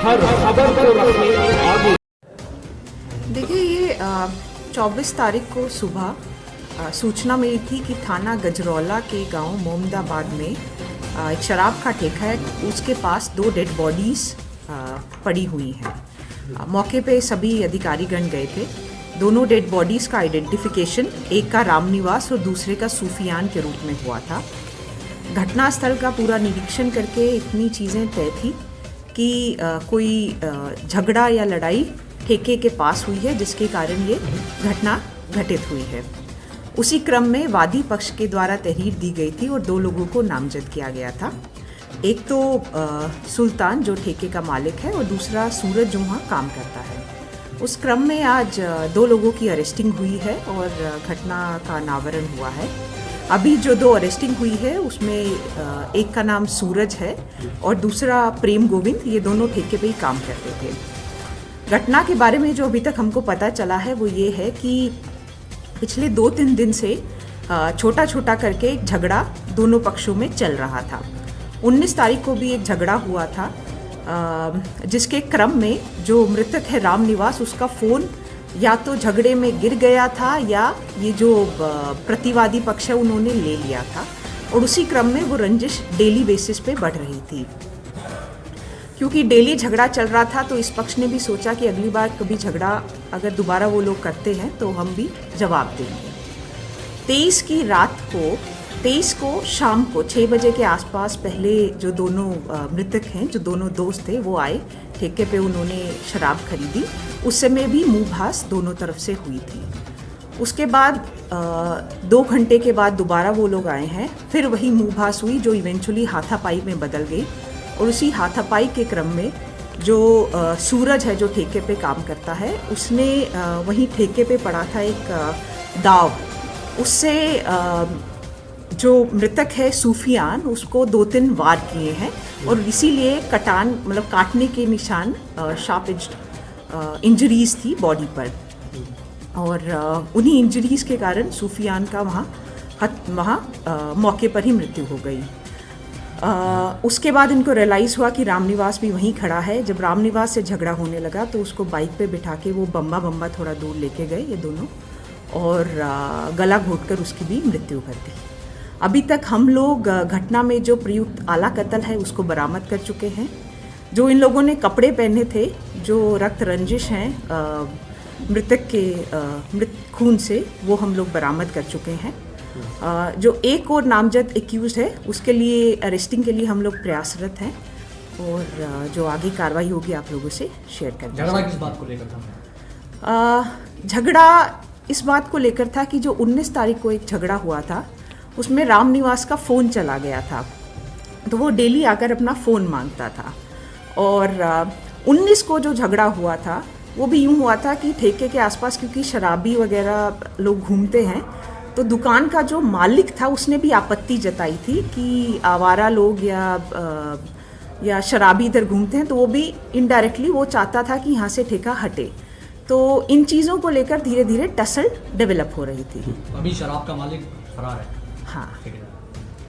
हर खबर को रखने आगे। देखिए, ये 24 तारीख को सुबह सूचना मिली थी कि थाना गजरौला के गांव मोमदाबाद में एक शराब का ठेका है, उसके पास 2 डेड बॉडीज़ पड़ी हुई हैं। मौके पे सभी अधिकारीगण गए थे। दोनों डेड बॉडीज़ का आइडेंटिफिकेशन, एक का रामनिवास और दूसरे का सूफियान के रूप में हुआ था। घटनास्थल का पूरा निरीक्षण करके इतनी चीज़ें तय थी कि कोई झगड़ा या लड़ाई ठेके के पास हुई है, जिसके कारण ये घटना घटित हुई है। उसी क्रम में वादी पक्ष के द्वारा तहरीर दी गई थी और 2 लोगों को नामजद किया गया था। एक तो सुल्तान जो ठेके का मालिक है और दूसरा सूरज जो वहाँ काम करता है। उस क्रम में आज 2 लोगों की अरेस्टिंग हुई है और घटना का अनावरण हुआ है। अभी जो 2 अरेस्टिंग हुई है उसमें एक का नाम सूरज है और दूसरा प्रेम गोविंद, ये दोनों ठेके पे ही काम करते थे। घटना के बारे में जो अभी तक हमको पता चला है वो ये है कि पिछले 2-3 दिन से छोटा छोटा करके एक झगड़ा दोनों पक्षों में चल रहा था। 19 तारीख को भी एक झगड़ा हुआ था, जिसके क्रम में जो मृतक है रामनिवास, उसका फ़ोन या तो झगड़े में गिर गया था या ये जो प्रतिवादी पक्ष है उन्होंने ले लिया था, और उसी क्रम में वो रंजिश डेली बेसिस पे बढ़ रही थी। क्योंकि डेली झगड़ा चल रहा था तो इस पक्ष ने भी सोचा कि अगली बार कभी झगड़ा अगर दोबारा वो लोग करते हैं तो हम भी जवाब देंगे। 23 को शाम को 6 बजे के आसपास पहले जो दोनों मृतक हैं, जो दोनों दोस्त थे, वो आए ठेके पे, उन्होंने शराब खरीदी। उस समय भी मुँहभास दोनों तरफ से हुई थी। उसके बाद 2 घंटे के बाद दोबारा वो लोग आए हैं, फिर वही मुँहभास हुई जो इवेंचुअली हाथापाई में बदल गई। और उसी हाथापाई के क्रम में जो सूरज है जो ठेके पे काम करता है, उसने वहीं ठेके पे पड़ा था एक दाव, उससे जो मृतक है सूफियान, उसको 2-3 वार किए हैं और इसीलिए काटने के निशान, शार्प इंजरीज थी बॉडी पर। और उन्हीं इंजरीज के कारण सूफियान का वहाँ मौके पर ही मृत्यु हो गई। उसके बाद इनको रियलाइज़ हुआ कि रामनिवास भी वहीं खड़ा है। जब रामनिवास से झगड़ा होने लगा तो उसको बाइक पे बिठा के वो बम्बा थोड़ा दूर लेके गए ये दोनों, और गला घोंटकर उसकी भी मृत्यु कर दी। अभी तक हम लोग घटना में जो प्रयुक्त आला कत्ल है उसको बरामद कर चुके हैं। जो इन लोगों ने कपड़े पहने थे, जो रक्त रंजिश हैं मृतक के खून से, वो हम लोग बरामद कर चुके हैं। जो एक और नामजद एक्यूज है उसके लिए अरेस्टिंग के लिए हम लोग प्रयासरत हैं, और जो आगे कार्रवाई होगी आप लोगों से शेयर करेंगे। झगड़ा किस बात को लेकर था? झगड़ा इस बात को लेकर था कि जो 19 तारीख को एक झगड़ा हुआ था उसमें रामनिवास का फ़ोन चला गया था, तो वो डेली आकर अपना फ़ोन मांगता था। और 19 को जो झगड़ा हुआ था वो भी यूँ हुआ था कि ठेके के आसपास क्योंकि शराबी वगैरह लोग घूमते हैं, तो दुकान का जो मालिक था उसने भी आपत्ति जताई थी कि आवारा लोग या शराबी इधर घूमते हैं, तो वो भी इनडायरेक्टली वो चाहता था कि यहाँ से ठेका हटे। तो इन चीज़ों को लेकर धीरे धीरे टसल डेवलप हो रही थी। अभी शराब का मालिक फरार है। हाँ।